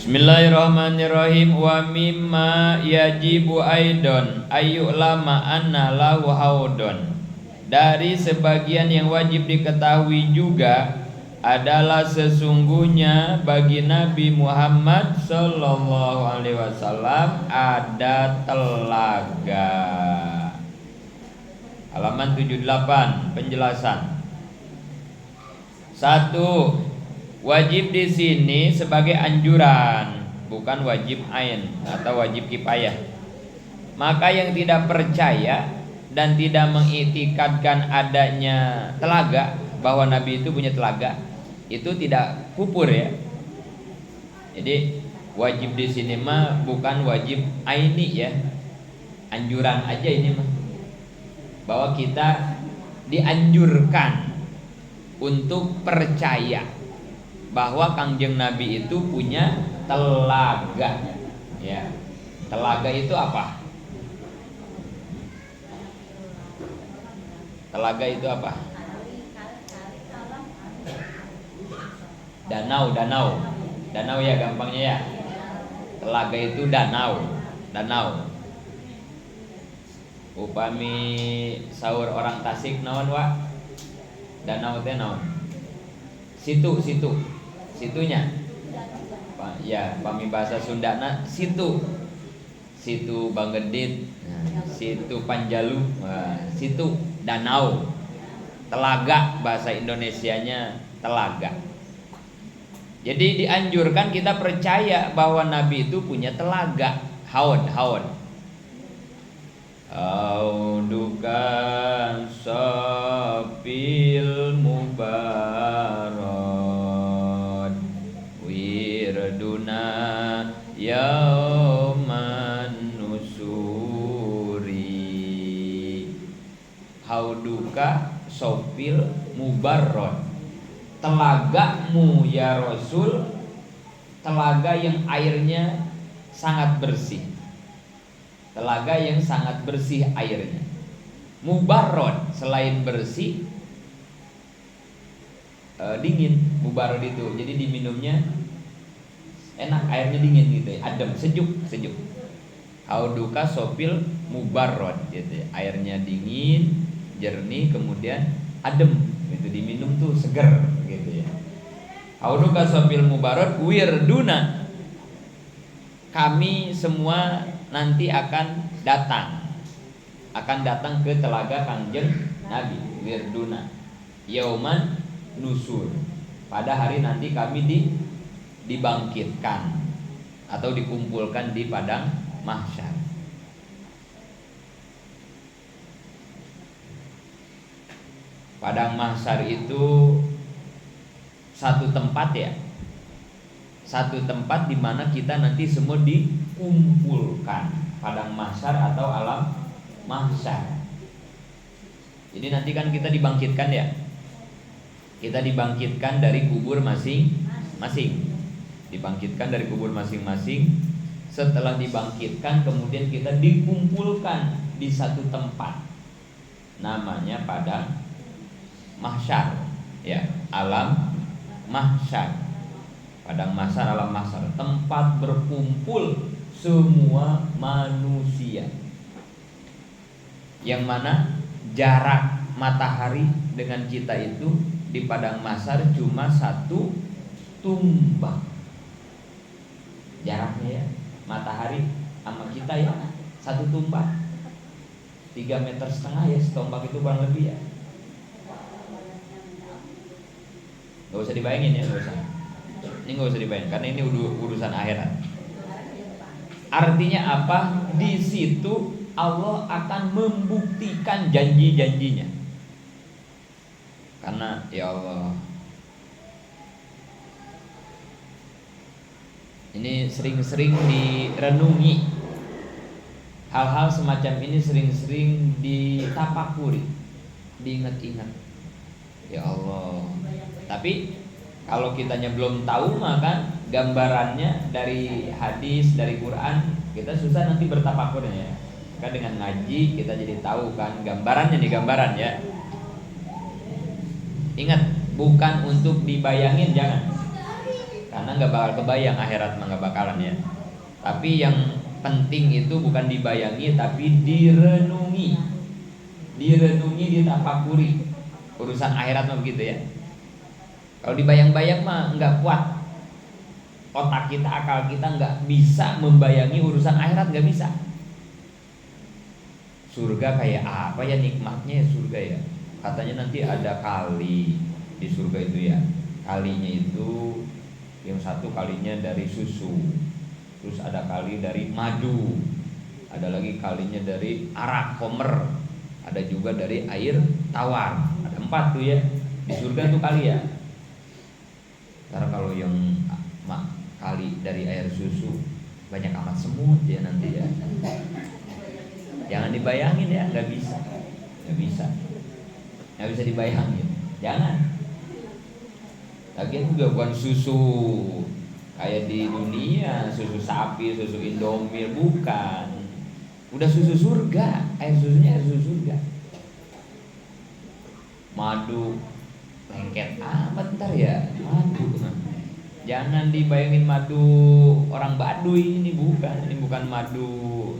Bismillahirrahmanirrahim. Wa mimma yajibu aidon ayyulama anna lahu haudon. Dari sebagian yang wajib diketahui juga adalah sesungguhnya bagi Nabi Muhammad sallallahu alaihi wasallam ada telaga. Halaman 78 penjelasan. 1. Wajib di sini sebagai anjuran, bukan wajib ain atau wajib kifayah. Maka yang tidak percaya dan tidak mengiktikadkan adanya telaga, bahwa Nabi itu punya telaga, itu tidak kufur ya. Jadi wajib di sini mah bukan wajib aini ya, anjuran aja ini mah, bahwa kita dianjurkan untuk percaya bahwa Kangjeng Nabi itu punya telaga. Ya. Telaga itu apa? Telaga itu apa? Danau ya gampangnya ya. Telaga itu danau. Upami sahur orang Tasik naon wa? Danau teh naon? Situnya ya, pami bahasa Sundana situ Banggedit, situ Panjalu, situ danau. Telaga bahasa Indonesianya telaga. Jadi dianjurkan kita percaya bahwa Nabi itu punya telaga, haud. Audukan sapil mubarad wirduna yauman nusuri. Hauduka sopil mubarrod, telagamu ya Rasul, telaga yang airnya sangat bersih. Telaga yang sangat bersih airnya. Mubarrod, selain bersih, dingin. Mubarrod itu, jadi diminumnya enak, airnya dingin gitu ya, adem, sejuk. Hauduka sopil mubarrod gitu ya. Airnya dingin, jernih, kemudian adem gitu, diminum tuh seger gitu ya. Hauduka sopil mubarrod wirduna, kami semua nanti akan datang ke telaga Kangjeng Nabi, wirduna yauman nusur, pada hari nanti kami dibangkitkan atau dikumpulkan di padang mahsyar. Padang mahsyar itu satu tempat ya, satu tempat di mana kita nanti semua dikumpulkan, padang mahsyar atau alam mahsyar. Jadi nanti kan kita dibangkitkan ya, kita dibangkitkan dari kubur masing-masing, dibangkitkan dari kubur masing-masing. Setelah dibangkitkan kemudian kita dikumpulkan di satu tempat, namanya padang mahsyar ya, alam mahsyar. Padang mahsyar, alam mahsyar, tempat berkumpul semua manusia, yang mana jarak matahari dengan kita itu di padang mahsyar cuma satu tumbak. Jaraknya ya, matahari sama kita ya satu tumbak, 3,5 meter ya, setombak itu kurang lebih ya. Gak usah dibayangin ya, gak usah. Ini gak usah dibayangin karena ini urusan akhirat. Artinya apa? Di situ Allah akan membuktikan janji-janjinya. Karena ya Allah, ini sering-sering direnungi, hal-hal semacam ini sering-sering ditapakuri, diingat-ingat. Ya Allah. Tapi kalau kitanya belum tahu, maka gambarannya dari hadis, dari Quran, kita susah nanti bertafakurnya ya. Maka dengan ngaji kita jadi tahu kan gambarannya, nih gambaran ya. Ingat, bukan untuk dibayangin, jangan. karena nggak bakal kebayang akhirat mah, nggak bakalan ya. Tapi yang penting itu bukan dibayangi tapi direnungi, ditafakuri. Urusan akhirat mah begitu ya. Kalau dibayang-bayang mah nggak kuat. Otak kita, akal kita nggak bisa membayangi urusan akhirat, nggak bisa. Surga kayak apa ya, nikmatnya surga ya. Katanya nanti ada kali di surga itu ya. Kalinya itu yang satu kalinya dari susu, terus ada kali dari madu, ada lagi kalinya dari arak, homer, ada juga dari air tawar. Ada 4 tuh ya di surga tuh kali ya. Karena kalau yang kali dari air susu banyak amat semut ya nanti ya. Jangan dibayangin ya, nggak bisa dibayangin, jangan. Lagian juga bukan susu kayak di dunia, susu sapi, susu Indomie, bukan. Udah susu surga, air susunya air susu surga. Madu, lengket amat ntar ya, madu. Jangan dibayangin madu orang Baduy, ini bukan madu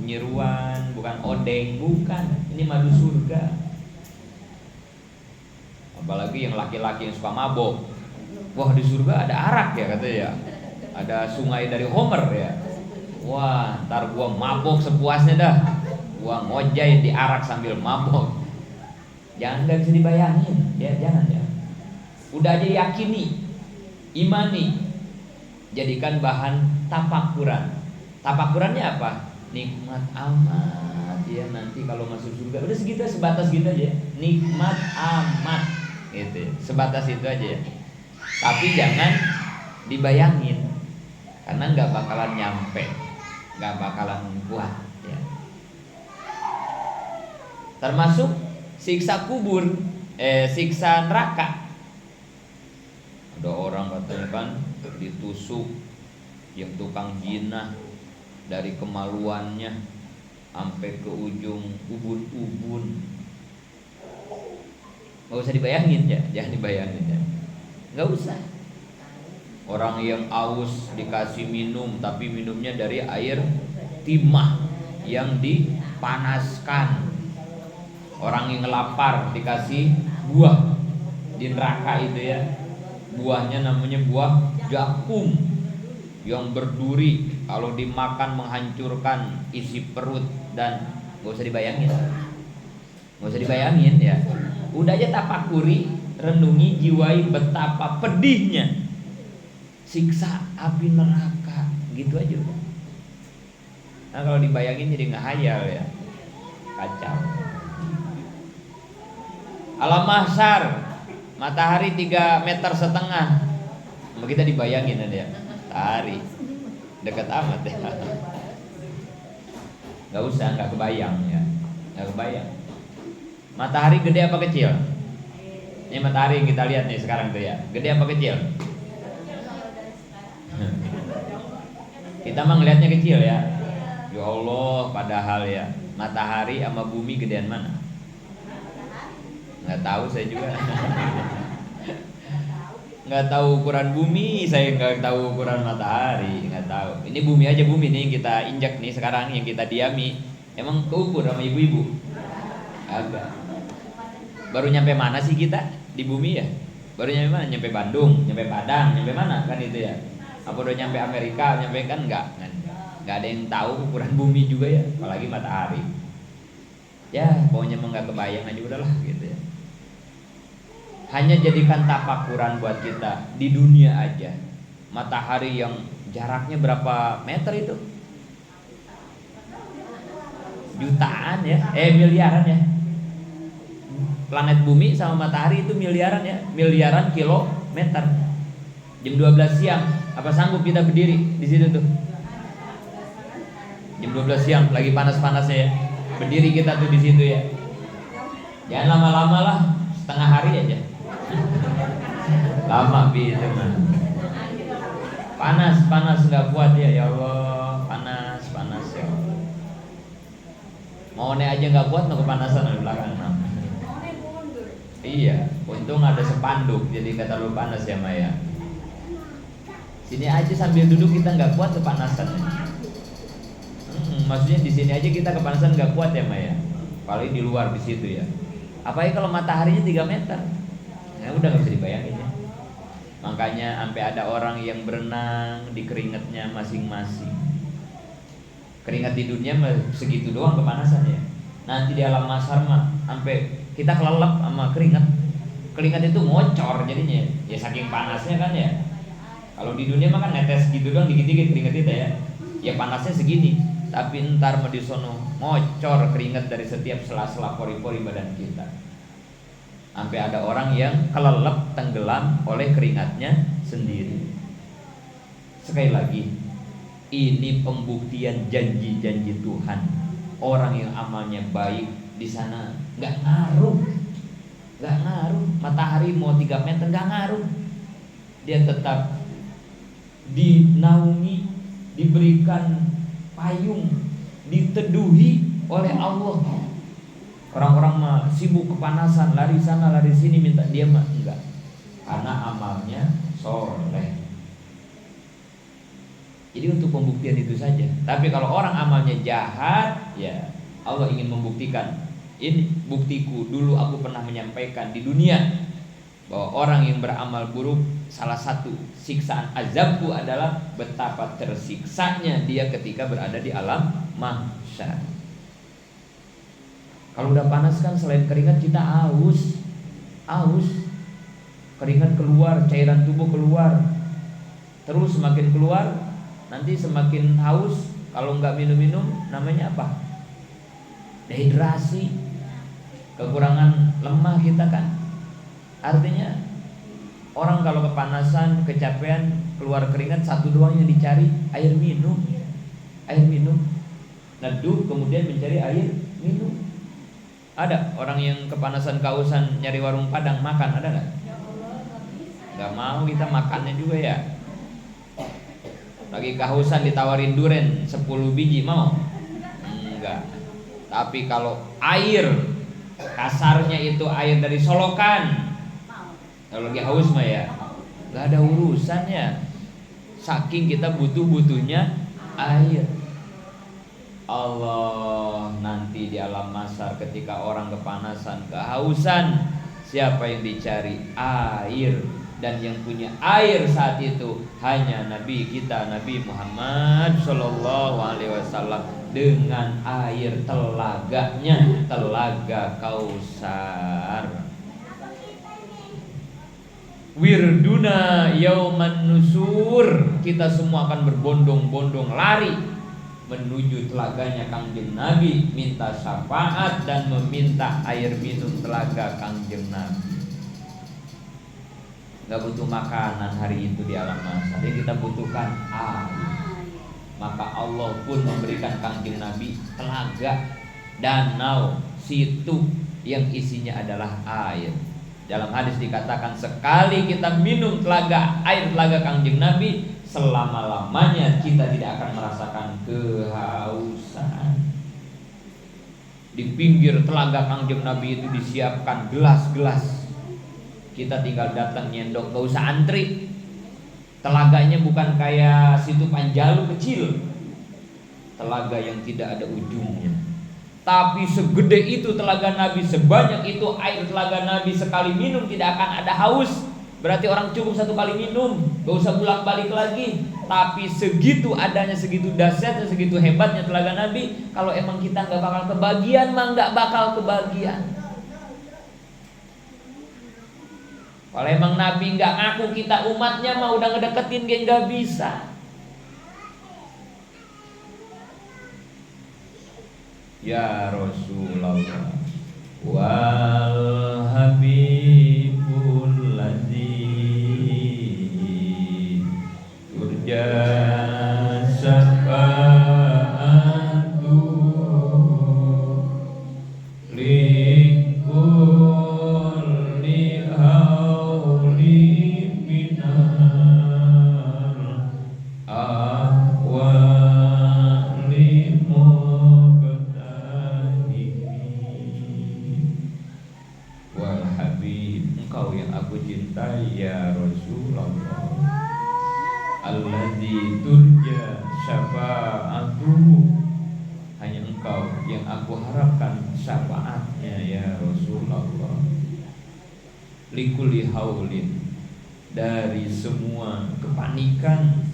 nyeruan, bukan odeng, bukan. Ini madu surga. Apalagi yang laki-laki yang suka mabok. Wah, di surga ada arak ya katanya ya. Ada sungai dari Homer ya. Wah, ntar gua mabok sepuasnya dah. Gua ngojay di arak sambil mabok. Jangan, nggak bisa dibayangin ya, jangan ya. Udah aja yakini, imani, jadikan bahan tafakuran. Tafakurannya apa? Nikmat amat ya nanti kalau masuk surga. Udah segitu, sebatas gitu aja. Nikmat amat gitu. Sebatas itu aja ya. Tapi jangan dibayangin, karena nggak bakalan nyampe, nggak bakalan kuat ya. Termasuk siksa kubur, siksa neraka. Ada orang katanya kan ditusuk yang tukang jinah dari kemaluannya sampai ke ujung ubun-ubun. Nggak usah dibayangin ya, jangan dibayangin ya, nggak usah. Orang yang aus dikasih minum, tapi minumnya dari air timah yang dipanaskan. Orang yang lapar dikasih buah di neraka itu ya, buahnya namanya buah jakum yang berduri, kalau dimakan menghancurkan isi perut. Dan nggak usah dibayangin ya. Udah aja tafakuri, renungi, jiwai betapa pedihnya siksa api neraka, gitu aja udah. Nah kalau dibayangin jadi nggak hayal ya, kacau. Alam mahsyar, matahari 3,5 meter. Kita dibayangin aja, matahari dekat amat ya. Nggak usah, nggak kebayang ya, nggak kebayang. Matahari gede apa kecil? Ini matahari yang kita lihat nih sekarang tuh ya, gede apa kecil? Kita mah ngelihatnya kecil ya. Ya Allah, padahal ya matahari sama bumi gedean mana? Nggak tahu saya juga. Nggak tahu ukuran bumi, saya nggak tahu ukuran matahari, nggak tahu. Ini bumi aja, bumi nih yang kita injak nih sekarang, yang kita diami. Emang keukur sama ibu-ibu? Agak. Baru nyampe mana sih kita di bumi ya? Baru nyampe mana? Nyampe Bandung, nyampe Padang, nyampe mana kan itu ya? Apa udah nyampe Amerika? Nyampe kan enggak kan? Nggak ada yang tahu ukuran bumi juga ya, apalagi matahari. Ya pokoknya mau nggak kebayang aja udahlah gitu ya. Hanya jadikan tafakuran buat kita di dunia aja. Matahari yang jaraknya berapa meter itu? Jutaan ya, miliaran ya. Planet bumi sama matahari itu miliaran ya, miliaran kilometer. Jam 12 siang, apa sanggup kita berdiri di situ tuh? Jam 12 siang lagi panas-panasnya ya, berdiri kita tuh di situ ya. Jangan lama-lama lah, setengah hari aja. Lama gitu mah. Panas nggak kuat ya Allah, panas ya. Mau naik aja nggak kuat, mau kepanasan di belakang. Iya, untung ada spanduk jadi kata lu panas ya Maya. Sini aja sambil duduk kita nggak kuat kepanasan. Maksudnya di sini aja kita kepanasan nggak kuat ya Maya. Paling di luar di situ ya. Apalagi kalau mataharinya 3 meter, ya udah nggak bisa dibayangin ya. Makanya sampai ada orang yang berenang di keringatnya masing-masing. Keringat di dunia segitu doang kepanasannya. Nanti di alam mahsyar mah sampai kita kelelep sama keringat. Keringat itu ngocor jadinya. Ya saking panasnya kan ya. Kalau di dunia mah kan netes gitu doang dikit-dikit keringat kita ya. Ya panasnya segini. Tapi ntar mah di sono ngocor keringat dari setiap sela-sela pori-pori badan kita. Sampai ada orang yang kelelep tenggelam oleh keringatnya sendiri. Sekali lagi, ini pembuktian janji-janji Tuhan. Orang yang amalnya baik di sana nggak ngaruh, matahari mau 3 meter nggak ngaruh. Dia tetap dinaungi, diberikan payung, diteduhi oleh Allah. Orang-orang mah sibuk kepanasan, lari sana lari sini minta dia mah enggak, karena amalnya soleh. Jadi untuk pembuktian itu saja. Tapi kalau orang amalnya jahat, ya Allah ingin membuktikan. Ini buktiku, dulu aku pernah menyampaikan di dunia bahwa orang yang beramal buruk, salah satu siksaan azabku adalah betapa tersiksanya dia ketika berada di alam mahsyar. Kalau udah panas kan selain keringat kita aus. Keringat keluar, cairan tubuh keluar. Terus semakin keluar, nanti semakin haus. Kalau nggak minum-minum namanya apa? Dehidrasi. Kekurangan lemah kita kan. Artinya orang kalau kepanasan, kecapean, keluar keringat, satu doang yang dicari, air minum. Neduh kemudian mencari air minum. Ada orang yang kepanasan, kehausan, nyari warung Padang makan, ada nggak? Nggak mau kita makannya juga ya. Lagi kehausan ditawarin duren 10 biji mau? Enggak. Tapi kalau air, kasarnya itu air dari solokan, kalau lagi haus mah ya nggak ada urusannya. Saking kita butuhnya air. Allah nanti di alam mahsyar ketika orang kepanasan, kehausan, siapa yang dicari? Air. Dan yang punya air saat itu hanya Nabi kita, Nabi Muhammad Sallallahu Alaihi Wasallam, dengan air telaganya, Telaga Kausar. Wirduna yauman nusur, kita semua akan berbondong-bondong lari menuju telaganya Kangjeng Nabi, minta syafaat dan meminta air minum telaga Kangjeng Nabi. Gak butuh makanan hari itu di alam mahsyar, yang kita butuhkan air. Maka Allah pun memberikan Kangjeng Nabi telaga, danau, situ yang isinya adalah air. Dalam hadis dikatakan sekali kita minum air telaga Kangjeng Nabi, selama-lamanya kita tidak akan merasakan kehausan. Di pinggir telaga Kangjeng Nabi itu disiapkan gelas-gelas. Kita tinggal datang nyendok, gak usah antri. Telaganya bukan kayak situ Panjalu kecil, telaga yang tidak ada ujungnya. Tapi segede itu telaga Nabi, sebanyak itu air telaga Nabi, sekali minum tidak akan ada haus. Berarti orang cukup 1 kali minum, gak usah bolak-balik lagi. Tapi segitu adanya, segitu dahsyatnya, segitu hebatnya telaga Nabi. Kalau emang kita gak bakal kebagian, mah gak bakal kebagian. Kalau emang Nabi gak ngaku kita umatnya, mah udah ngedeketin dia gak bisa. Ya Rasulullah wal habibul ladzi turja syafa'atu likulli hauli minar ahwalimu wal habib syafaatnya ya Rasulullah. Likulli haulin, dari semua kepanikan,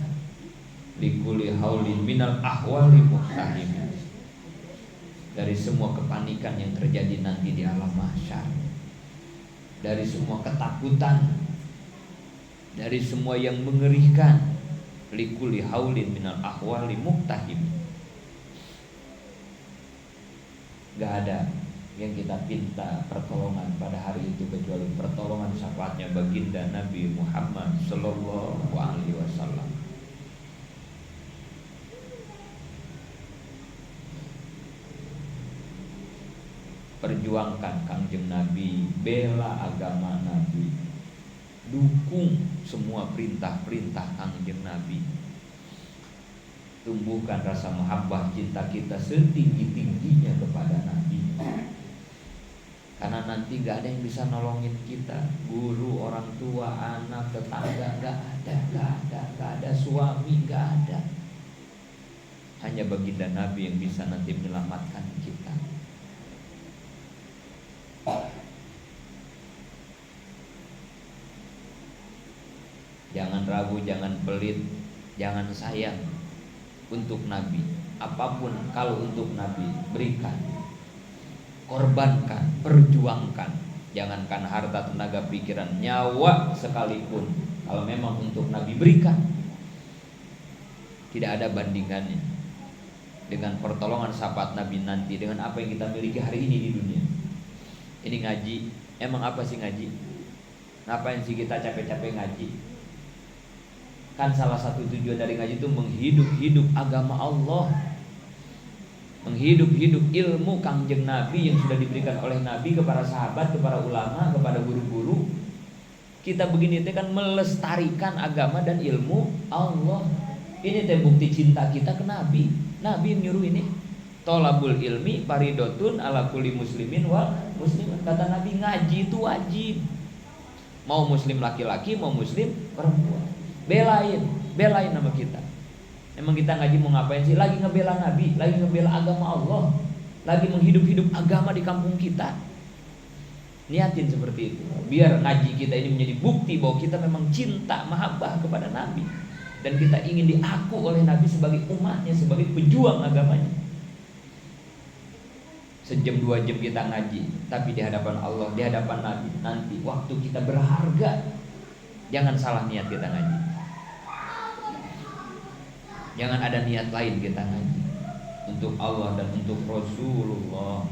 likulli haulin minal ahwali muhtahim, dari semua kepanikan yang terjadi nanti di alam mahsyar, dari semua ketakutan, dari semua yang mengerikan, likulli haulin minal ahwali muhtahim. Gak ada yang kita pinta pertolongan pada hari itu kecuali pertolongan syafaatnya baginda Nabi Muhammad Sallallahu Alaihi Wasallam. Perjuangkan Kangjeng Nabi, bela agama Nabi, dukung semua perintah-perintah Kangjeng Nabi, tumbuhkan rasa mahabbah cinta kita setinggi-tingginya kepada Nabi. Karena nanti gak ada yang bisa nolongin kita, guru, orang tua, anak, tetangga, gak ada, suami, gak ada. Hanya baginda Nabi yang bisa nanti menyelamatkan kita. Jangan ragu, jangan pelit, jangan sayang untuk Nabi. Apapun kalau untuk Nabi, berikan, korbankan, perjuangkan. Jangankan harta, tenaga, pikiran, nyawa sekalipun, kalau memang untuk Nabi, berikan. Tidak ada bandingannya dengan pertolongan syafaat Nabi nanti, dengan apa yang kita miliki hari ini di dunia. Ini ngaji, emang apa sih ngaji? Ngapain sih kita capek-capek ngaji? Kan salah satu tujuan dari ngaji itu menghidup agama Allah, menghidup ilmu Kangjeng Nabi yang sudah diberikan oleh Nabi kepada sahabat, kepada ulama, kepada guru-guru. Kita begini itu kan melestarikan agama dan ilmu Allah. Ini teh bukti cinta kita ke Nabi. Nabi yang nyuruh ini. Tolabul ilmi faridotun ala kulli muslimin wal muslimat. Kata Nabi, ngaji itu wajib. Mau muslim laki-laki, mau muslim perempuan. Belain nama kita. Emang kita ngaji mau ngapain sih? Lagi ngebela Nabi, lagi ngebela agama Allah, lagi menghidup agama di kampung kita. Niatin seperti itu. Biar ngaji kita ini menjadi bukti bahwa kita memang cinta, mahabbah kepada Nabi, dan kita ingin diaku oleh Nabi sebagai umatnya, sebagai pejuang agamanya. Sejam 2 jam kita ngaji, tapi di hadapan Allah, di hadapan Nabi, nanti waktu kita berharga. Jangan salah niat kita ngaji. Jangan ada niat lain kita ngaji untuk Allah dan untuk Rasulullah.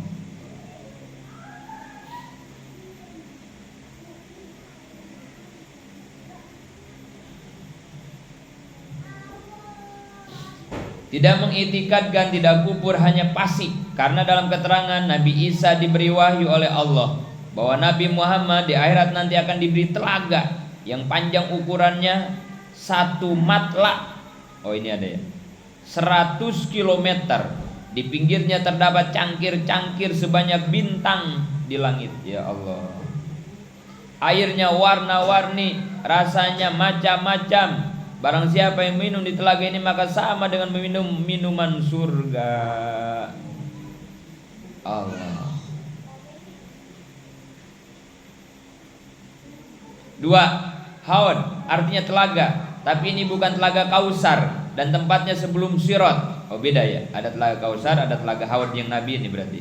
Tidak mengitikadkan, tidak kubur, hanya pasik. Karena dalam keterangan Nabi Isa diberi wahyu oleh Allah bahwa Nabi Muhammad di akhirat nanti akan diberi telaga yang panjang ukurannya 1 matla. Oh ini ada ya, 100 km. Di pinggirnya terdapat cangkir-cangkir sebanyak bintang di langit. Ya Allah. Airnya warna-warni, rasanya macam-macam. Barang siapa yang minum di telaga ini maka sama dengan meminum minuman surga. Allah. 2. Haud, artinya telaga, tapi ini bukan telaga Kausar dan tempatnya sebelum Sirat. Oh beda ya, ada telaga Kausar, ada telaga Haud yang Nabi ini berarti.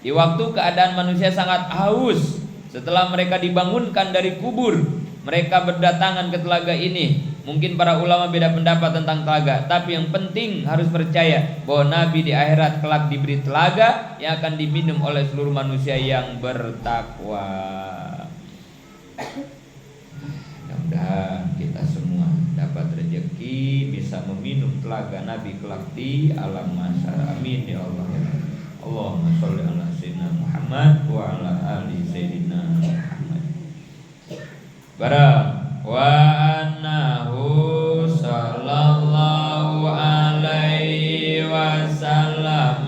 Di waktu keadaan manusia sangat haus, setelah mereka dibangunkan dari kubur, mereka berdatangan ke telaga ini. Mungkin para ulama beda pendapat tentang telaga, tapi yang penting harus percaya bahwa Nabi di akhirat kelak diberi telaga yang akan diminum oleh seluruh manusia yang bertakwa. Mudah-mudahan kita semua dapat rezeki bisa meminum telaga Nabi kelak di alam mahsyar. Amin ya Allah. Allahumma sholli ala sayyidina Muhammad wa ala ali sayyidina Muhammad. Barang wa annahu sallallahu alaihi wasallam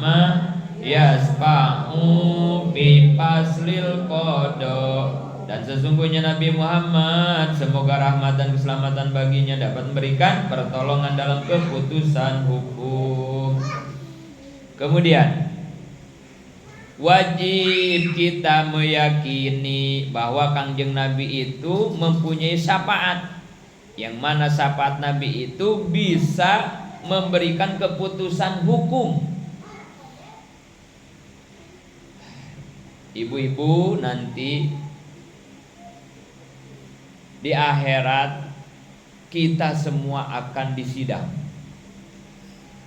yasfa'u bi faslil qada. Dan sesungguhnya Nabi Muhammad, semoga rahmat dan keselamatan baginya, dapat memberikan pertolongan dalam keputusan hukum. Kemudian Wajib kita meyakini bahwa Kangjeng Nabi itu mempunyai syafaat, yang mana syafaat Nabi itu bisa memberikan keputusan hukum. Ibu-ibu, nanti di akhirat kita semua akan disidang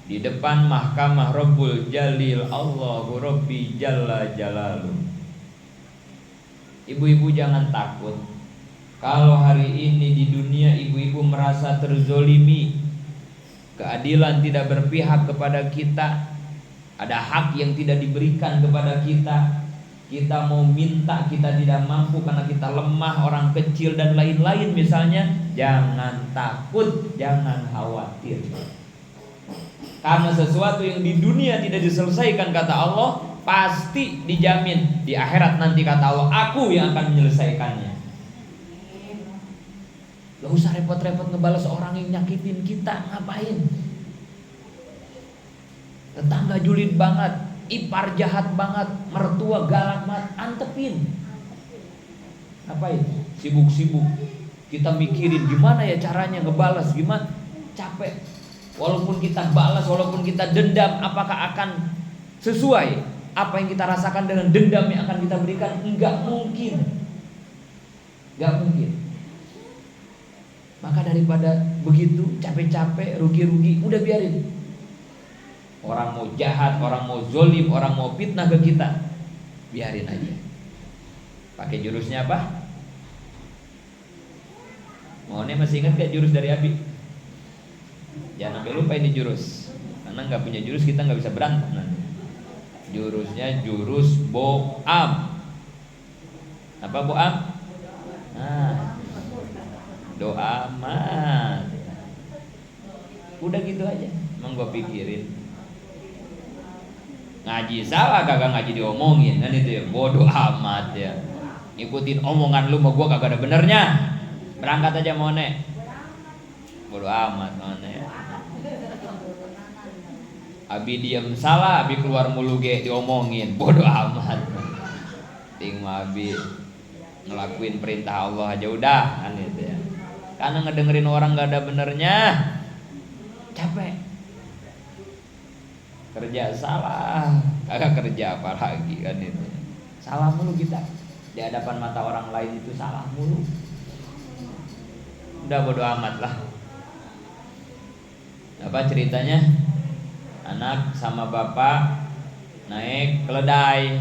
di depan mahkamah Rabbul Jalil, Allahu Rabbi Jalla Jalaluh. Ibu-ibu jangan takut. Kalau hari ini di dunia ibu-ibu merasa terzolimi, keadilan tidak berpihak kepada kita, ada hak yang tidak diberikan kepada kita, kita mau minta kita tidak mampu karena kita lemah, orang kecil dan lain-lain misalnya, jangan takut, jangan khawatir. Karena sesuatu yang di dunia tidak diselesaikan kata Allah, pasti dijamin di akhirat nanti kata Allah, aku yang akan menyelesaikannya. Gak usah repot-repot ngebalas orang yang nyakitin kita, ngapain? Tetangga julid banget, ipar jahat banget, mertua galak banget, antepin. Ngapain? Sibuk-sibuk. Kita mikirin gimana ya caranya ngebalas, gimana? Capek. Walaupun kita balas, walaupun kita dendam, apakah akan sesuai apa yang kita rasakan dengan dendam yang akan kita berikan? Enggak mungkin. Enggak mungkin. Maka daripada begitu, capek-capek, rugi-rugi, udah biarin. Orang mau jahat, orang mau zolim, orang mau fitnah ke kita, biarin aja. Pakai jurusnya apa? Mohonnya masih ingat gak jurus dari Abi? Jangan sampai lupa ini jurus, karena nggak punya jurus kita nggak bisa berantem nanti. Jurusnya jurus boam. Apa boam? Nah, doa amat. Udah gitu aja. Emang gue pikirin ngaji salah kagak ngaji diomongin kan itu ya, bodoh amat ya. Ikutin omongan lu mah gue kagak ada benernya. Berangkat aja mone. Bodoh amat mone. Abi diam salah, abi keluar mulu ge diomongin, bodoh amat. Ting abi ngelakuin perintah Allah aja udah kan itu ya. Karena ngedengerin orang gak ada benernya, capek. Kerja salah, kagak kerja apa lagi kan itu. Salah mulu kita di hadapan mata orang lain, itu salah mulu. Udah bodoh amat lah. Apa ceritanya? Anak sama bapak naik keledai,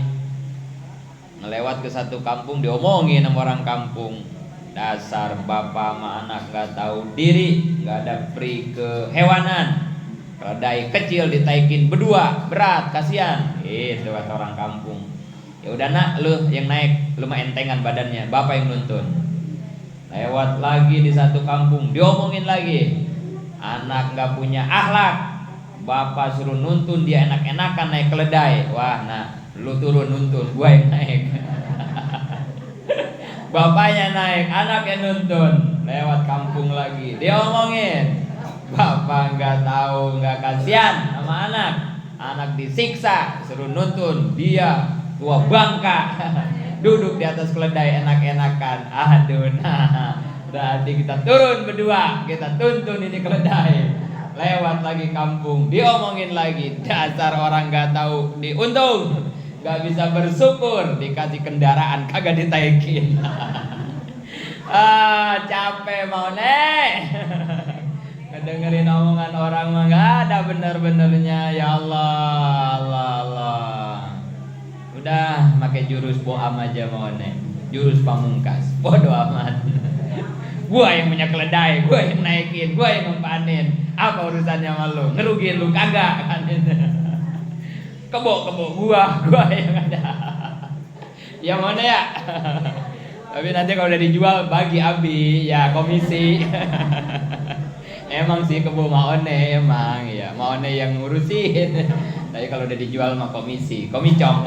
ngelewat ke satu kampung, diomongin sama orang kampung, dasar bapak sama anak gak tahu diri, gak ada pri kehewanan. Keledai kecil ditaikin berdua, berat, kasihan. Itu kata orang kampung. Ya udah nak, lu yang naik, lu mah entengan badannya, bapak yang nuntun. Lewat lagi di satu kampung, diomongin lagi, anak gak punya akhlak, bapak suruh nuntun dia enak-enakan naik keledai. Wah, nah lu turun nuntun, gua yang naik. Bapaknya naik, anaknya nuntun. Lewat kampung lagi, dia omongin, bapak nggak tahu, nggak kasihan sama anak. Anak disiksa, suruh nuntun, dia tua bangka. Duduk di atas keledai enak-enakan. Aduh, nah berarti kita turun berdua, kita tuntun ini keledai. Lewat lagi kampung, diomongin lagi, dasar orang gak tahu diuntung, gak bisa bersyukur, dikasih kendaraan kagak ditaikin. Capek mau nek. Ngedengerin omongan orang mah gak ada bener-benernya. Ya Allah, Allah, Allah. Udah pakai jurus boam aja mau nek, jurus pamungkas, bodoh amat. Gua yang punya keledai, gua yang naikin, gua yang mempanin. Apa urusannya sama lu? Ngerugiin lu kagak kan? Kebo gua yang ada. Yang mana ya? Tapi nanti kalau udah dijual bagi abi ya komisi. Emang sih kebo maone emang ya, maone yang ngurusin. Tapi kalau udah dijual mah komisi, komicong.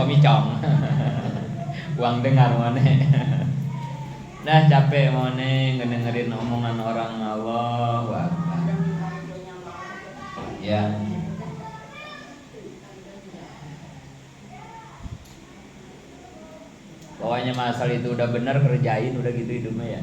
Uang dengar maone. Nah capek maone ngedengerin omongan orang. Allah Akbar. Ya. Pokoknya asal itu udah benar kerjain, udah gitu hidupnya ya.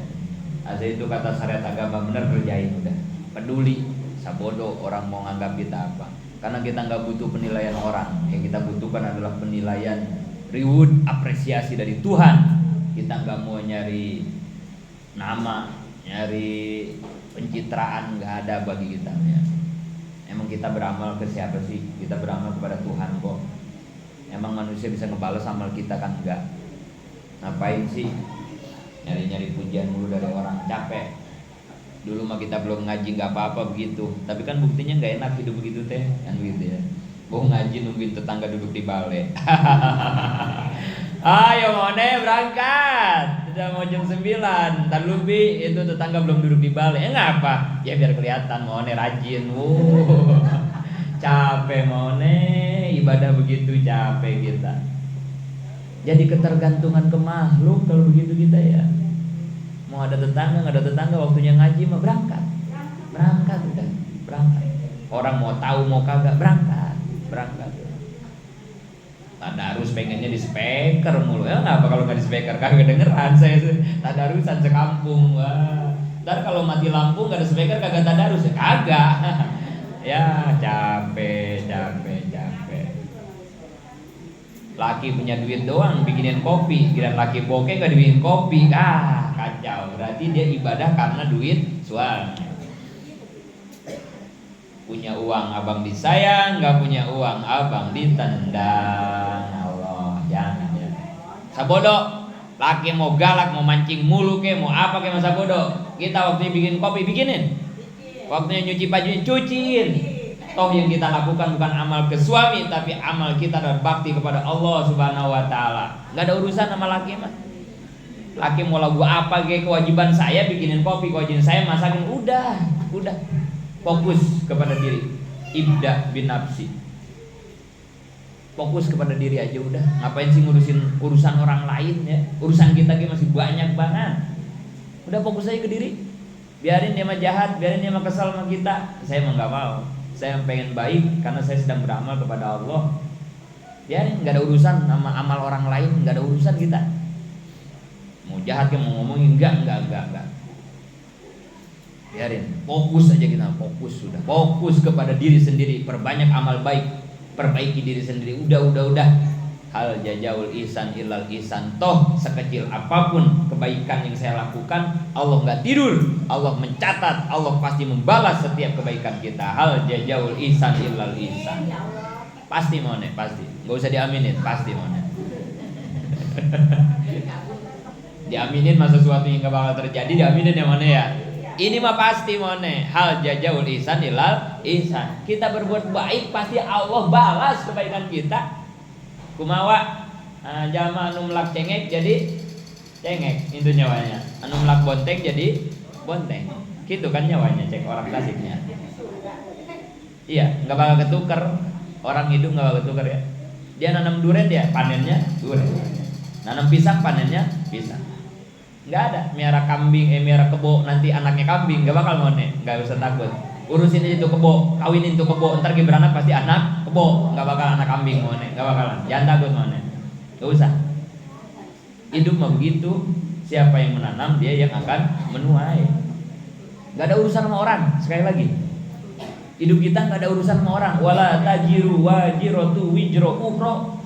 Asal itu kata syariat agama benar kerjain udah. Peduli sabodo orang mau nganggap kita apa. Karena kita nggak butuh penilaian orang. Yang kita butuhkan adalah penilaian reward, apresiasi dari Tuhan. Kita nggak mau nyari nama, nyari pencitraan, nggak ada bagi kita ya. Emang kita beramal ke siapa sih? Kita beramal kepada Tuhan kok. Emang manusia bisa ngebalas amal kita kan enggak. Ngapain sih nyari-nyari pujian mulu dari orang, capek. Dulu mah kita belum ngaji nggak apa-apa begitu, tapi kan buktinya nggak enak hidup begitu teh, kan begitu ya. Mau ngaji nungguin tetangga duduk di balai. Ayo mone berangkat, udah mau jam 9, ntar lebih itu tetangga belum duduk di balai. Ngapa? Ya biar kelihatan mone rajin. Capek mone, ibadah begitu capek kita. Jadi ketergantungan ke makhluk kalau begitu kita ya. Mau ada tetangga, nggak ada tetangga, waktunya ngaji mah berangkat udah, berangkat. Orang mau tahu mau kagak berangkat. Tadarus pengennya di speaker mulu, ya nggak apa kalau nggak di speaker kagak dengeran saya tadarusan sekampung. Wah, ntar kalau mati lampu nggak ada speaker kagak tadarus ya kagak. Ya capek. Laki punya duit doang bikinin kopi, kira laki bokeh nggak dibikin kopi, kacau. Berarti dia ibadah karena duit suami. Punya uang abang disayang, nggak punya uang abang ditendang. Allah, jangan ya. Sabodo, laki mau galak, mau mancing mulu ke, mau apa ke masa bodoh. Kita waktunya bikin kopi bikinin, waktunya nyuci baju cuciin. Toh yang kita lakukan bukan amal ke suami, tapi amal kita adalah bakti kepada Allah Subhanahu wa taala. Enggak ada urusan sama laki mah. Laki mau lagu apa ke, kewajiban saya bikinin kopi, kewajiban saya masakin, udah. Fokus kepada diri. Ibda bin nafsi. Fokus kepada diri aja udah. Ngapain sih ngurusin urusan orang lain ya? Urusan kita masih banyak banget. Udah fokus aja ke diri. Biarin dia mah jahat, biarin dia mah kesal sama kita. Saya mah enggak mau. Saya pengen baik karena saya sedang beramal kepada Allah. Biarin, nggak ada urusan sama amal orang lain, nggak ada urusan kita. Mau jahat ke mau ngomongin enggak. Biarin, fokus aja kita, sudah. Fokus kepada diri sendiri, perbanyak amal baik, perbaiki diri sendiri. Udah. Hal jazaul ihsan illal ihsan. Toh sekecil apapun kebaikan yang saya lakukan, Allah nggak tidur, Allah mencatat, Allah pasti membalas setiap kebaikan kita. Hal jazaul ihsan illal ihsan. Pasti mone, pasti. Nggak usah diaminin, pasti mone. Diaminin masa sesuatu yang nggak bakal terjadi, diaminin yang mana ya? Ini mah pasti mone. Hal jazaul ihsan illal ihsan. Kita berbuat baik pasti Allah balas kebaikan kita. Kumawa jama anu melak cengek jadi cengek, itu nyawanya. Anu melak bonteng jadi bonteng. Gitu kan nyawanya, cek orang klasiknya. Iya, nggak bakal ketuker. Orang hidup nggak bakal ketuker ya. Dia nanam durian, dia panennya durian. Nanam pisang, panennya pisang. Nggak ada miara kambing, miara kebo, nanti anaknya kambing, nggak bakal mone, nggak usah takut. Urusin aja itu kebo, kawinin itu kebo, ntar beranak pasti anak kebo, nggak bakal anak kambing mone, nggak bakalan. Jangan takut mone, nggak usah. Hidup mah begitu, siapa yang menanam dia yang akan menuai. Nggak ada urusan sama orang. Sekali lagi, hidup kita nggak ada urusan sama orang. Wala tajiru wajiratu wijro ukhra.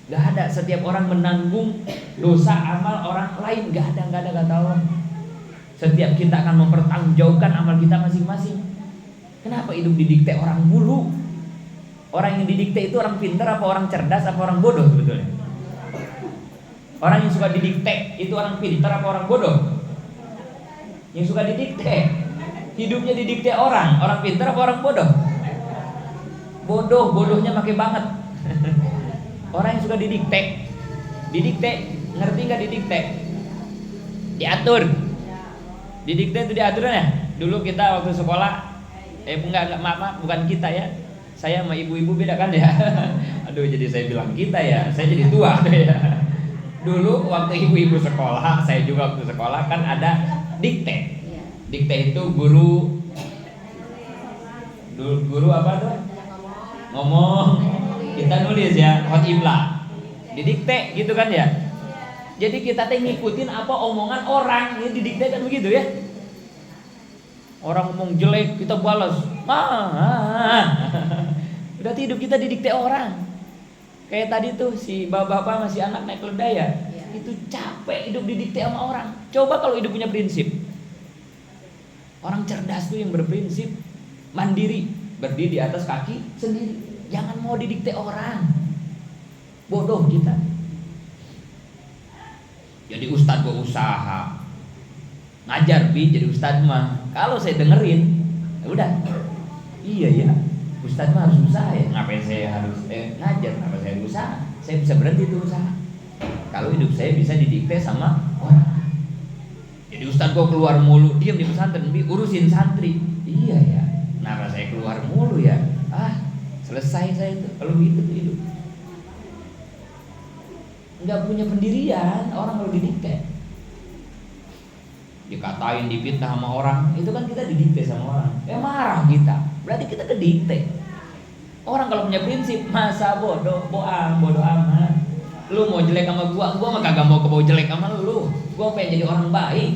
Nggak ada. Setiap orang menanggung dosa amal orang lain. Nggak ada kata Allah. Setiap kita akan mempertanggungjawabkan amal kita masing-masing. Kenapa hidup didikte orang mulu? Orang yang didikte itu orang pintar apa orang cerdas apa orang bodoh sebetulnya? Orang yang suka didikte itu orang pintar apa orang bodoh? Yang suka didikte. Hidupnya didikte orang pintar apa orang bodoh? Bodohnya pakai banget. Orang yang suka didikte, ngerti nggak didikte? Diatur. Didikte itu diaturan ya. Dulu kita waktu sekolah, maaf, bukan kita ya. Saya sama ibu-ibu beda kan ya. Aduh, jadi saya bilang kita ya. Saya jadi tua ya. Dulu waktu ibu-ibu sekolah, saya juga waktu sekolah kan ada dikte. Dikte itu guru apa tuh? Ngomong. Kita nulis ya, khot imla. Didikte gitu kan ya. Jadi kita teh ngikutin apa omongan orang, ini didikte kan begitu ya. Orang ngomong jelek kita balas. Berarti hidup kita didikte orang. Kayak tadi tuh si bapak-bapak masih anak naik keledai ya. Itu capek hidup didikte sama orang. Coba kalau hidup punya prinsip. Orang cerdas tuh yang berprinsip, mandiri, berdiri di atas kaki sendiri. Jangan mau didikte orang. Bodoh kita. Jadi ustadz gua usaha ngajar jadi ustadz mah. Kalau saya dengerin, ya udah. Iya ya, ustadz mah harus usaha ya. Ngapain saya harus ngajar? Kenapa saya usaha? Saya bisa berhenti tuh usaha. Kalau hidup saya bisa didikte sama orang. Jadi ustadz gua keluar mulu, diam di pesantren, urusin santri. Iya ya. Kenapa saya keluar mulu ya? Selesai saya tuh kalau gitu tuh hidup. Nggak punya pendirian orang kalau didikte. Dikatain, difitnah sama orang, itu kan kita didikte sama orang. Marah kita, berarti kita kedikte. Orang kalau punya prinsip, masa bodoh amat. Lu mau jelek sama gua mah kagak mau kebawa jelek sama lu. Gua pengen jadi orang baik.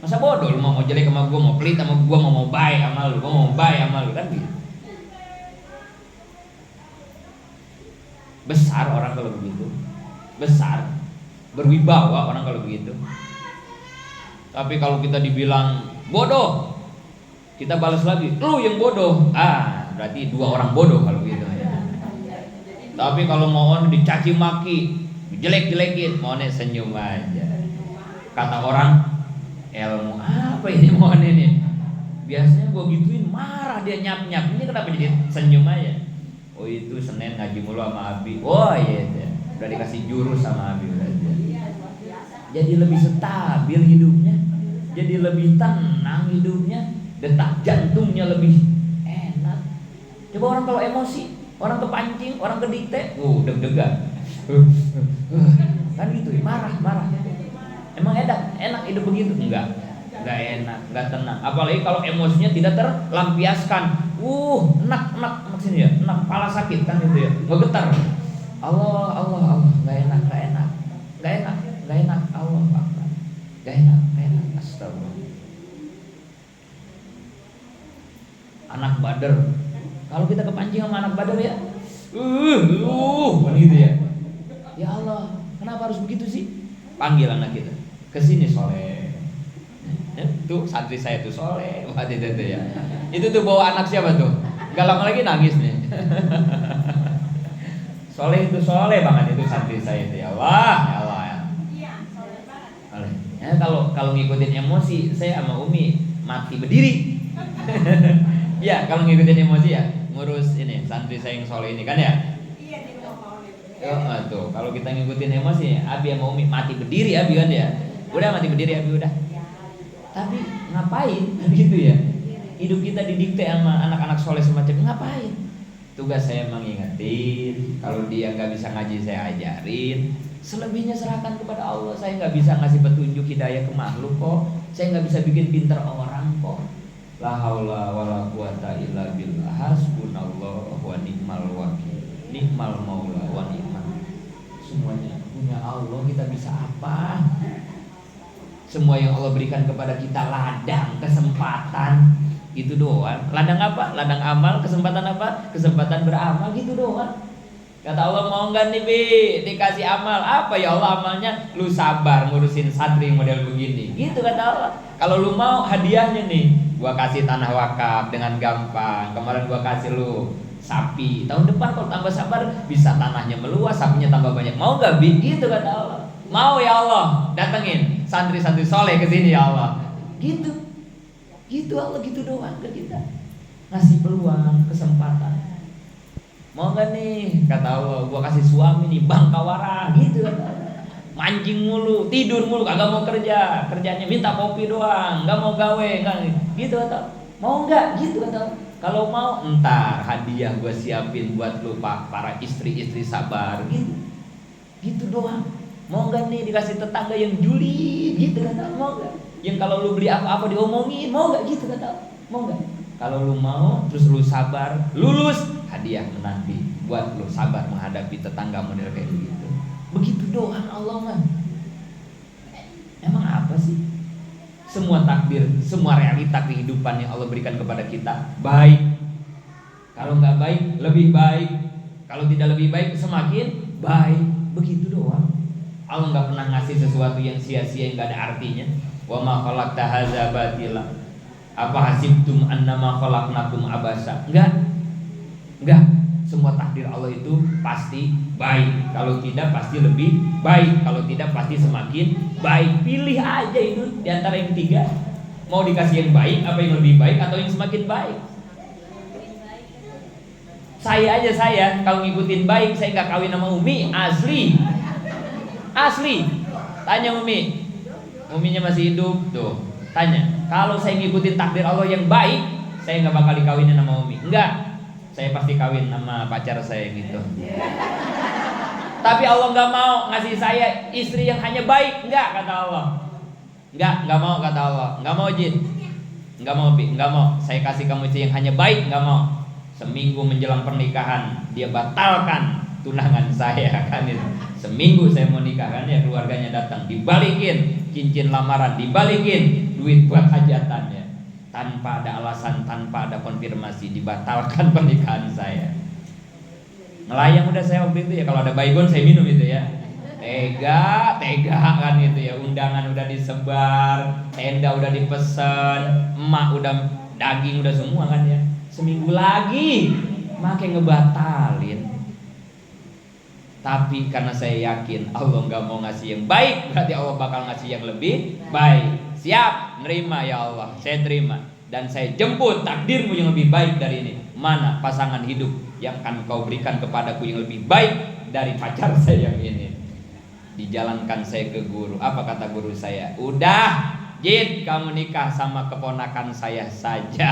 Masa bodoh lu mau jelek sama gua, mau pelit sama gua, mau baik sama lu, gua mau baik sama lu kan gitu. Besar orang kalau begitu. Besar, berwibawa orang kalau begitu. Tapi kalau kita dibilang bodoh, kita balas lagi, lu yang bodoh. Berarti dua orang bodoh kalau gitu ya. Tapi kalau mau dicaci maki, jelek-jelekin, mau senyum aja. Kata orang, ilmu apa ini mau nih? Biasanya gua gituin marah dia nyap-nyap. Ini kenapa jadi senyum aja? Oh itu Senin ngaji mulu sama Abi. Oh iya. Udah dikasih jurus sama Abi aja. Jadi lebih stabil hidupnya, jadi lebih tenang hidupnya, detak jantungnya lebih enak. Coba orang kalau emosi, orang kepancing, orang kedikte, deg-degan, kan gitu ya, marah. Emang enak hidup begitu? Enggak enak, enggak tenang. Apalagi kalau emosinya tidak terlampiaskan, enak maksudnya ya, enak, kepala sakit kan gitu ya, ngegetar. Allah, nggak enak, Allah Akbar, nggak enak, astagfirullah. Anak Badar, kalau kita kepancing sama anak Badar ya, begitu ya. Ya Allah, kenapa harus begitu sih? Panggil anak kita, kesini Soleh. Tuh santri saya tuh Soleh, waktu itu ya. Itu tuh bawa anak siapa tuh? Gak lama lagi nangis nih. Soleh itu soleh banget itu santri saya itu ya Allah. Iya, soleh banget. Ya kalau ngikutin emosi saya sama Umi mati berdiri. Ya kalau ngikutin emosi ya ngurus ini santri saya yang soleh ini kan ya. Iya di rumah tuh kalau kita ngikutin emosi Abi sama Umi mati berdiri Abi kan ya. Udah mati berdiri Abi udah. Tapi ngapain gitu ya? Hidup kita didikte sama anak-anak soleh semacam ngapain? Tugas saya mengingetin, kalau dia nggak bisa ngaji saya ajarin, selebihnya serahkan kepada Allah. Saya nggak bisa ngasih petunjuk hidayah ke makhluk kok, saya nggak bisa bikin pintar orang kok. La haula wala quwata illa billah, hasbunallahu wa ni'mal wakil, ni'mal maula wa ni'mal. Semuanya punya Allah, kita bisa apa? Semua yang Allah berikan kepada kita ladang, kesempatan. Gitu doang. Ladang apa? Ladang amal. Kesempatan apa? Kesempatan beramal. Gitu doang. Kata Allah, mau nggak nih Bi dikasih amal? Apa ya Allah amalnya? Lu sabar ngurusin santri model begini. Gitu kata Allah. Kalau lu mau hadiahnya nih, gua kasih tanah wakaf dengan gampang. Kemarin gua kasih lu sapi. Tahun depan kalau tambah sabar bisa tanahnya meluas, sapinya tambah banyak. Mau nggak Bi? Gitu kata Allah. Mau ya Allah, datengin santri-santri soleh ke sini ya Allah. Gitu. Gitu Allah gitu doang ke kita. Ngasih peluang, kesempatan. Mau gak nih? Kata Allah, gua kasih suami nih bangkawara gitu kata Allah. Mancing mulu, tidur mulu, kagak mau kerja. Kerjanya minta kopi doang, gak mau gawe, enggak gitu kata Allah. Mau gak? Gitu kata Allah. Kalau mau entar hadiah gua siapin buat lu Pak, para istri-istri sabar gitu. Gitu doang. Mau gak nih dikasih tetangga yang juli gitu kata Allah. Mau gak? Yang kalau lu beli apa-apa diomongin, mau gak gitu kata Allah? Mau gak? Kalau lu mau, terus lu sabar, lulus, hadiah menanti buat lu sabar menghadapi tetangga model kayak gitu. Begitu doang Allah mah. Emang apa sih? Semua takdir, semua realita kehidupan yang Allah berikan kepada kita baik. Kalau nggak baik, lebih baik. Kalau tidak lebih baik, semakin baik. Begitu doang. Allah nggak pernah ngasih sesuatu yang sia-sia, yang nggak ada artinya. Wa ma khalaqta hadza batila. Apa hasibtum annama khalaqnakum abasa? Enggak. Semua takdir Allah itu pasti baik. Kalau tidak pasti lebih baik. Kalau tidak pasti semakin baik. Pilih aja itu di antara yang tiga. Mau dikasih yang baik, apa yang lebih baik atau yang semakin baik? Saya kalau ngikutin baik, saya nggak kawin sama Umi, asli. Tanya Uminya masih hidup tuh. Tanya, kalau saya ngikutin takdir Allah yang baik, saya nggak bakal dikawinin sama Umi. Enggak. Saya pasti kawin sama pacar saya gitu. Tapi Allah nggak mau ngasih saya istri yang hanya baik, enggak kata Allah. Nggak mau kata Allah. Nggak mau Jin. Nggak mau Bi, nggak mau. Saya kasih kamu istri yang hanya baik, nggak mau. Seminggu menjelang pernikahan dia batalkan tunangan saya kan itu. Seminggu saya mau nikah kan ya, keluarganya datang, dibalikin cincin lamaran, dibalikin duit buat hajatannya. Tanpa ada alasan, tanpa ada konfirmasi, dibatalkan pernikahan saya. Melayang udah saya waktu itu ya, kalau ada baygon saya minum itu ya. Tega kan itu ya. Undangan udah disebar, tenda udah dipesan, emak udah daging udah semua kan ya. Seminggu lagi makin ngebatalin. Tapi karena saya yakin Allah nggak mau ngasih yang baik, berarti Allah bakal ngasih yang lebih baik. Siap, nerima ya Allah, saya terima. Dan saya jemput takdirmu yang lebih baik dari ini. Mana pasangan hidup yang akan kau berikan kepadaku yang lebih baik dari pacar saya yang ini. Dijalankan saya ke guru. Apa kata guru saya? Udah, Jid, kamu nikah sama keponakan saya saja.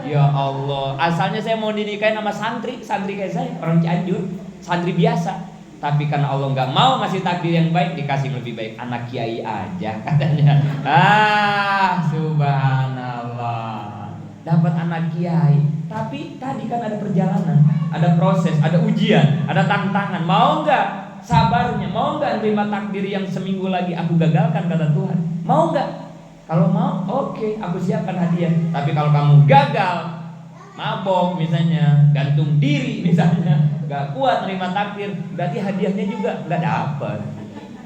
Ya Allah, asalnya saya mau dinikahin sama santri kayak saya, orang Cianjur, santri biasa. Tapi karena Allah nggak mau ngasih takdir yang baik, dikasih lebih baik anak kiai aja katanya. Subhanallah, dapat anak kiai. Tapi tadi kan ada perjalanan, ada proses, ada ujian, ada tantangan. Mau nggak sabarnya? Mau nggak terima takdir yang seminggu lagi aku gagalkan kata Tuhan? Mau nggak? Kalau mau, oke, aku siapkan hadiah. Tapi kalau kamu gagal, mabok misalnya, gantung diri misalnya, gak kuat nerima takdir, berarti hadiahnya juga gak dapat.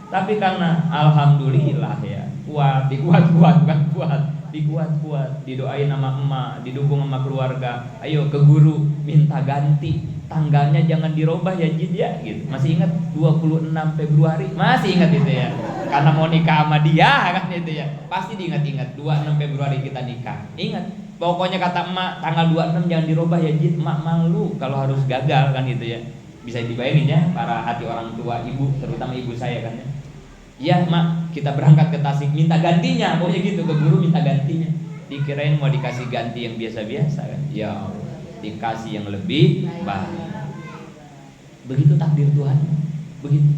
Tapi karena alhamdulillah ya, dikuat, didoain sama emak, didukung sama keluarga. Ayo ke guru minta ganti, tanggalnya jangan dirubah ya Jid ya gitu. Masih ingat 26 Februari? Masih ingat itu ya. Karena mau nikah sama dia kan itu ya. Pasti diingat-ingat 26 Februari kita nikah. Ingat. Pokoknya kata emak tanggal 26 jangan dirubah ya Jid. Emak malu kalau harus gagal kan gitu ya. Bisa dibayangin ya para hati orang tua, ibu, terutama ibu saya kan ya. Ya mak, kita berangkat ke Tasik minta gantinya. Pokoknya gitu, ke guru minta gantinya. Dikirain mau dikasih ganti yang biasa-biasa kan. Ya Allah, dikasih yang lebih baik. Begitu takdir Tuhan. Begitu.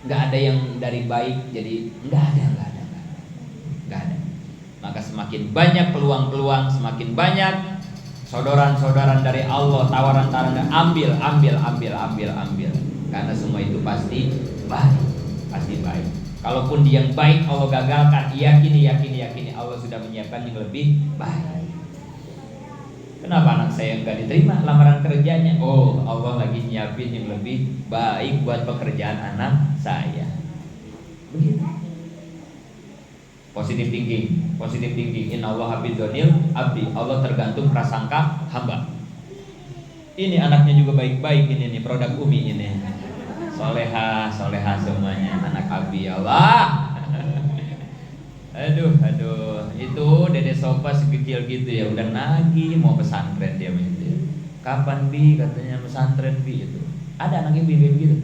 Nggak ada yang dari baik jadi nggak ada. Maka semakin banyak peluang-peluang, semakin banyak sodoran-sodoran dari Allah, tawaran-tawaran, ambil. Karena semua itu pasti baik. Kalaupun dia yang baik Allah gagalkan, yakini Allah sudah menyiapkan yang lebih baik. Kenapa anak saya nggak diterima lamaran kerjanya? Oh, Allah lagi nyiapin yang lebih baik buat pekerjaan anak saya. Begitu. Positive thinking. Inna Allah hafidhonil abdi. Allah tergantung prasangka hamba. Ini anaknya juga baik-baik ini nih, produk Umi ini. Soleha semuanya, anak abdi Allah. Aduh, itu Dede Sofa sekecil gitu ya, udah nagih mau pesantren dia begitu. Kapan Bi katanya pesantren Bi itu? Ada anak ibu gitu.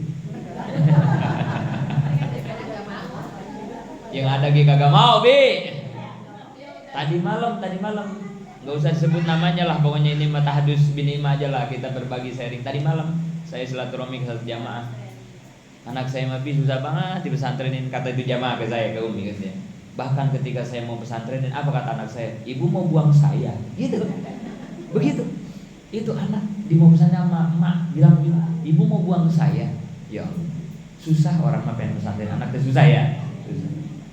Yang ada kagak mau Bi. Tadi malam nggak usah disebut namanya lah, pokoknya ini Tahadus bin Ima aja lah, kita berbagi sharing. Tadi malam saya silaturahmi ke satu jamaah. Anak saya mah Bi susah banget di pesantrenin, kata itu jamaah ke saya, ke Umi katanya. Bahkan ketika saya mau pesantrenin, apa kata anak saya? Ibu mau buang saya, gitu. Begitu. Itu anak di mau pesantren sama emak bilang, ibu mau buang saya. Ya susah orang mah pengen pesantren, anaknya susah ya. Susah.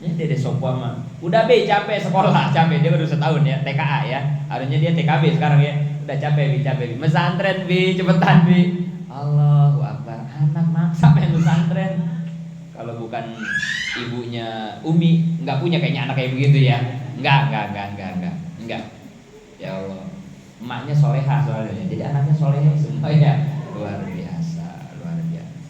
Ya Dede Sopwa mah udah be capek sekolah, capek dia baru setahun ya TKA ya. Harusnya dia TKB sekarang ya. Udah capek bi. Mesantren bi, cepetan bi. Allahu Akbar, anak maksa pengen pesantren. Kalau bukan ibunya Umi, nggak punya kayaknya anak kayak begitu ya. Enggak. Ya Allah, emaknya soleha soalnya, jadi anaknya soleha semua ya. Luar biasa.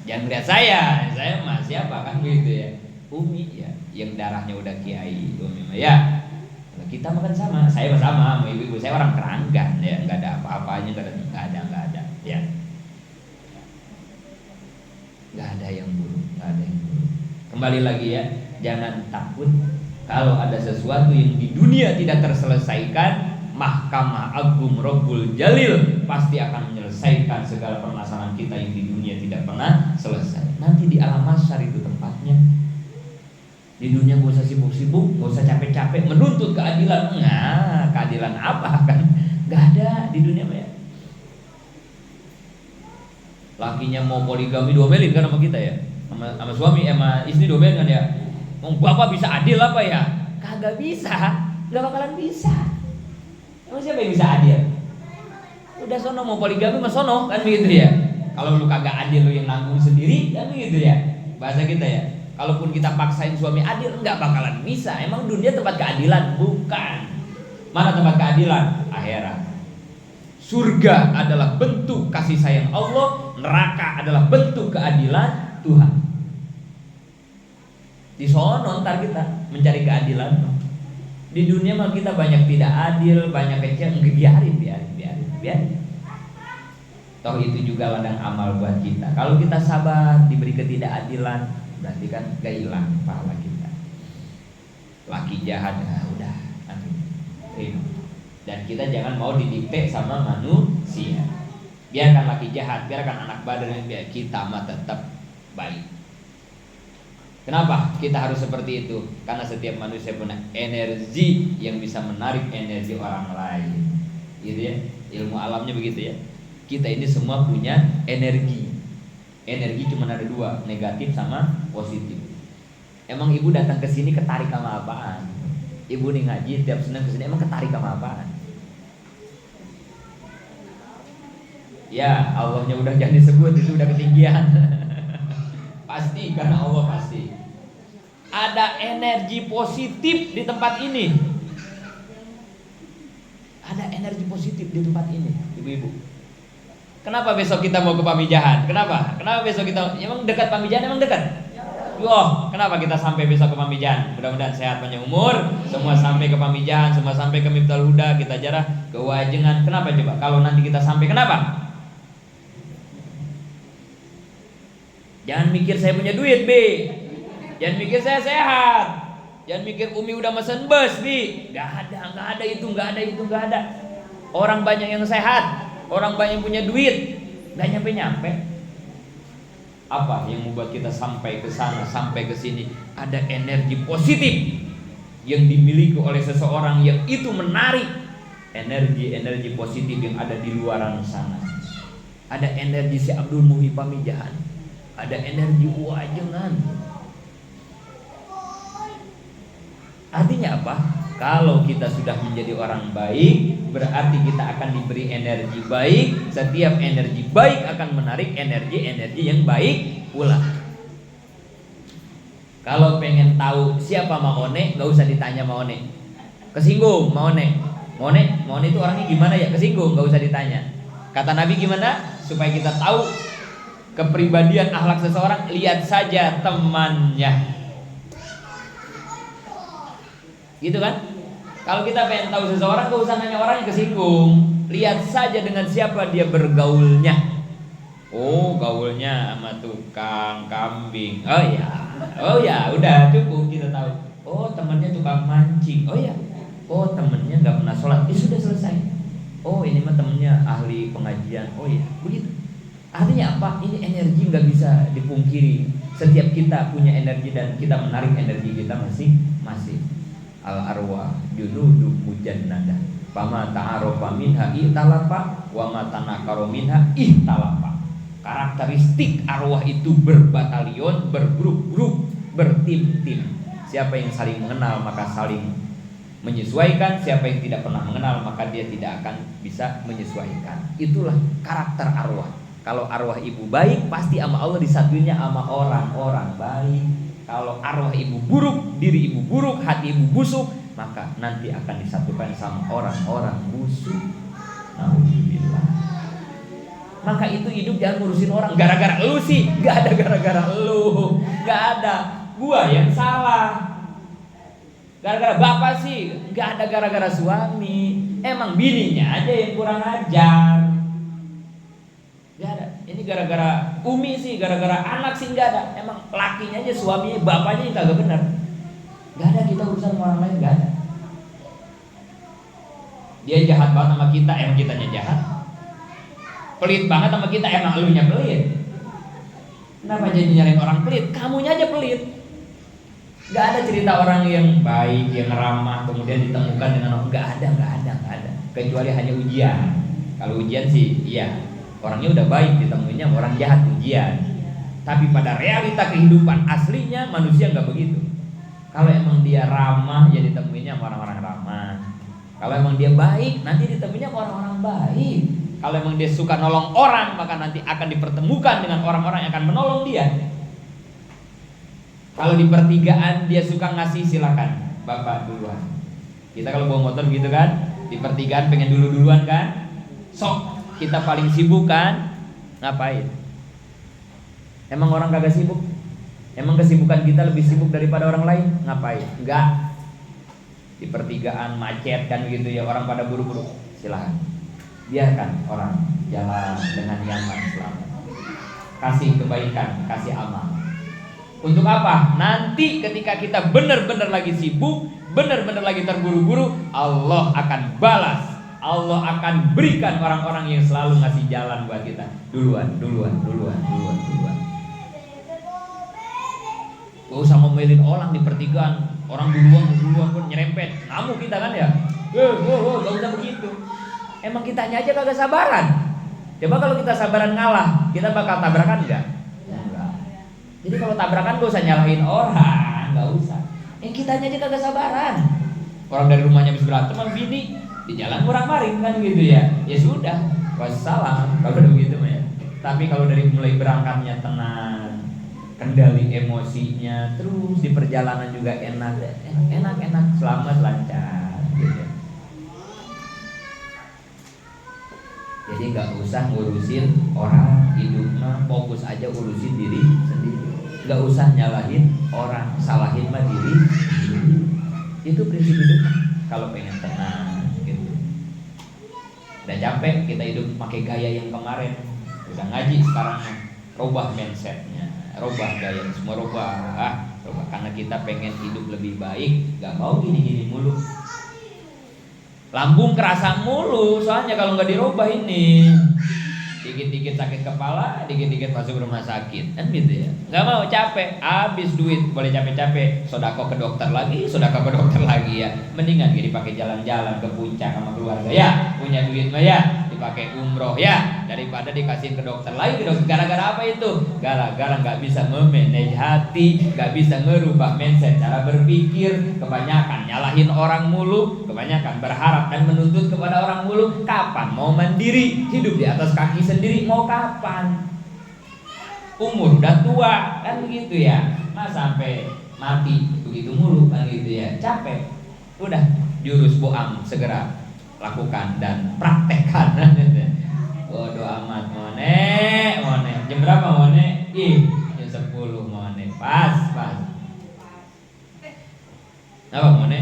Jangan lihat saya mah siapa kan begitu ya. Umi ya, yang darahnya udah kiai, Umi mah ya. Kalau kita makan sama, saya bersama sama ibu-ibu, saya orang Keranggan ya, nggak ada apa-apanya, nggak ada ya. Nggak ada yang buruk. Kembali lagi ya, jangan takut kalau ada sesuatu yang di dunia tidak terselesaikan. Mahkamah Agung Rabbul Jalil pasti akan menyelesaikan segala permasalahan kita yang di dunia tidak pernah selesai. Nanti di alam mahsyar itu tempatnya. Di dunia gak usah sibuk-sibuk, gak usah capek-capek menuntut keadilan. Nah, keadilan apa kan? Gak ada di dunia ya. Lakinya mau poligami diomelin kan sama kita ya, sama suami sama istri diomelin kan ya. Mau bapak bisa adil apa ya? Kagak bisa, gak bakalan bisa. Emang siapa yang bisa adil? Udah sono mau poligami mas sono kan begitu ya. Kalau lu kagak adil lu yang nanggung sendiri kan begitu ya. Bahasa kita ya. Kalaupun kita paksain suami adil nggak bakalan bisa. Emang dunia tempat keadilan? Bukan. Mana tempat keadilan? Akhirat. Surga adalah bentuk kasih sayang Allah, neraka adalah bentuk keadilan Tuhan. Di sono ntar kita mencari keadilan. Di dunia mah kita banyak tidak adil, banyak kecil, biarin. Toh itu juga ladang amal buat kita. Kalau kita sabar diberi ketidakadilan, berarti kan gak hilang pahala kita. Laki jahat, udah. Dan kita jangan mau didikte sama manusia. Biarkan laki jahat, biarkan anak badan, biar kita mah tetap baik. Kenapa kita harus seperti itu? Karena setiap manusia punya energi yang bisa menarik energi orang lain. Gitu ya. Ilmu alamnya begitu ya. Kita ini semua punya energi. Energi cuma ada dua, negatif sama positif. Emang ibu datang ke sini ketarik sama apaan? Ibu nih ngaji tiap Senin ke sini emang ketarik sama apaan? Ya, Allahnya udah jangan disebut, itu udah ketinggian. Pasti, karena Allah pasti. Ada energi positif di tempat ini. Ada energi positif di tempat ini, ibu-ibu. Kenapa besok kita mau ke Pamijahan? Kenapa besok kita? Emang dekat Pamijahan, emang dekat? Wah, kenapa kita sampai besok ke Pamijahan? Mudah-mudahan sehat panjang umur. Semua sampai ke Pamijahan, semua sampai ke Miftahul Huda, kita jarah ke Wajengan. Kenapa coba? Kalau nanti kita sampai, kenapa? Jangan mikir saya punya duit, Bi. Jangan mikir saya sehat. Jangan mikir Umi udah mesen bus, Bi. Gak ada itu. Orang banyak yang sehat, orang banyak yang punya duit, gak nyampe-nyampe. Apa yang membuat kita sampai ke sana, sampai ke sini? Ada energi positif yang dimiliki oleh seseorang yang itu menarik energi positif yang ada di luaran sana. Ada energi si Abdul Muhyi Pamijahan, ada energi Wajengan. Artinya apa? Kalau kita sudah menjadi orang baik, berarti kita akan diberi energi baik. Setiap energi baik akan menarik energi-energi yang baik pula. Kalau pengen tahu siapa Maone, gak usah ditanya Maone. Kesinggung Maone. Maone itu orangnya gimana ya? Kesinggung, gak usah ditanya. Kata Nabi gimana? Supaya kita tahu kepribadian akhlak seseorang, lihat saja temannya. Gitu kan? Kalau kita pengen tahu seseorang, gak usah nanya orangnya, kesinggung. Lihat saja dengan siapa dia bergaulnya. Oh, gaulnya sama tukang kambing. Oh ya, udah cukup kita tahu. Oh, temannya tukang mancing. Oh ya. Oh, temannya nggak pernah sholat. Sudah selesai. Oh, ini mah temannya ahli pengajian. Oh ya, begitu. Artinya apa? Ini energi nggak bisa dipungkiri. Setiap kita punya energi dan kita menarik energi kita masing-masing. Al arwah junudu mujannada. Fama ta'arofa minha ihtalafa wa ma tanakaro minha ihtalafa. Karakteristik arwah itu berbatalion, bergrup-grup, bertim-tim. Siapa yang saling mengenal maka saling menyesuaikan. Siapa yang tidak pernah mengenal maka dia tidak akan bisa menyesuaikan. Itulah karakter arwah. Kalau arwah ibu baik, pasti sama Allah disatuinnya sama orang-orang baik. Kalau arwah ibu buruk, diri ibu buruk, hati ibu busuk, maka nanti akan disatukan sama orang-orang busuk. Alhamdulillah. Maka itu hidup jangan ngurusin orang. Gara-gara lu sih, gak ada gara-gara lu, gak ada. Gua yang salah. Gara-gara bapak sih, gak ada gara-gara suami. Emang bininya aja yang kurang ajar. Gak ada. Ini gara-gara Umi sih, gara-gara anak sih gak ada. Emang lakinya aja, suaminya, bapaknya yang kagak benar. Gak ada kita urusan sama orang lain, gak ada. Dia jahat banget sama kita, emang kitanya jahat. Pelit banget sama kita, emang elunya pelit. Kenapa jadi nyariin orang pelit? Kamunya aja pelit. Gak ada cerita orang yang baik, yang ramah, kemudian ditemukan dengan orang. Gak ada. Kecuali hanya ujian. Kalau ujian sih, iya. Orangnya udah baik, ditemuinya orang jahat, ujian. Tapi pada realita kehidupan aslinya manusia nggak begitu. Kalau emang dia ramah, ya ditemuinya orang-orang ramah. Kalau emang dia baik, nanti ditemuinya orang-orang baik. Kalau emang dia suka nolong orang, maka nanti akan dipertemukan dengan orang-orang yang akan menolong dia. Kalau di pertigaan dia suka ngasih, silakan bapak duluan. Kita kalau bawa motor gitu kan, di pertigaan pengen duluan kan, sok. Kita paling sibuk kan? Ngapain? Emang orang kagak sibuk? Emang kesibukan kita lebih sibuk daripada orang lain? Ngapain? Enggak. Di pertigaan macet kan gitu ya, orang pada buru-buru. Silahkan, biarkan orang jalan dengan nyaman selamat. Kasih kebaikan, kasih amal. Untuk apa? Nanti ketika kita benar-benar lagi sibuk, benar-benar lagi terburu-buru, Allah akan balas. Allah akan berikan orang-orang yang selalu ngasih jalan buat kita. Duluan. Gak usah ngomelin orang di pertigaan. Orang duluan pun nyerempet. Ngamuk kita kan ya. Gak usah begitu. Emang kitanya aja kagak sabaran. Coba kalau kita sabaran ngalah, kita bakal tabrakan enggak? Enggak. Jadi kalau tabrakan gak usah nyalahin orang, gak usah. Kitanya aja kagak sabaran. Orang dari rumahnya habis berantem sama bini, di jalan murah-maring kan gitu ya. Ya sudah, wassalam kalau udah begitu mah ya. Tapi kalau dari mulai berangkatnya tenang, kendali emosinya, terus di perjalanan juga enak, selamat lancar gitu. Jadi nggak usah ngurusin orang, hidupnya fokus aja urusin diri sendiri. Nggak usah nyalahin orang, salahin mah diri sendiri. Itu prinsip hidup kalau pengen tenang. Udah capek kita hidup pakai gaya yang kemarin. Udah ngaji sekarang rubah mindsetnya, rubah gaya, semua rubah. Karena kita pengen hidup lebih baik, gak mau gini-gini mulu. Lambung kerasa mulu, soalnya kalau nggak dirubah ini. Dikit-dikit sakit kepala, dikit-dikit masuk rumah sakit, kan gitu ya. Gak mau, capek, habis duit, boleh capek-capek, sodako ke dokter lagi ya. Mendingan gini pakai jalan-jalan ke puncak sama keluarga ya, punya duit mah ya, dipakai umroh ya, daripada dikasihin ke dokter lagi. Gara-gara apa itu? Gara-gara nggak bisa memanage hati, nggak bisa ngerubah mindset cara berpikir, kebanyakan nyalahin orang mulu, kebanyakan berharap dan menuntut kepada orang mulu. Kapan mau mandiri, hidup di atas kaki sendiri mau kapan? Umur udah tua kan begitu ya, sampai mati begitu mulu kan gitu ya, capek. Udah, jurus boam segera lakukan dan praktekkan. Bodo amat mone. Jam berapa mone? Jam 10 mone. Pas. Apa mone?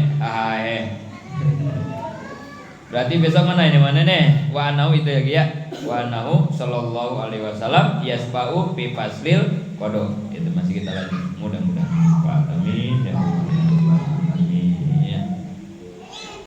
Berarti besok mana nih? Wa anahu itu ya. Wa anahu sallallahu alaihi wasallam yasba'u fi faslil qada. Itu masih kita lagi. Mudah-mudahan. Amin ya.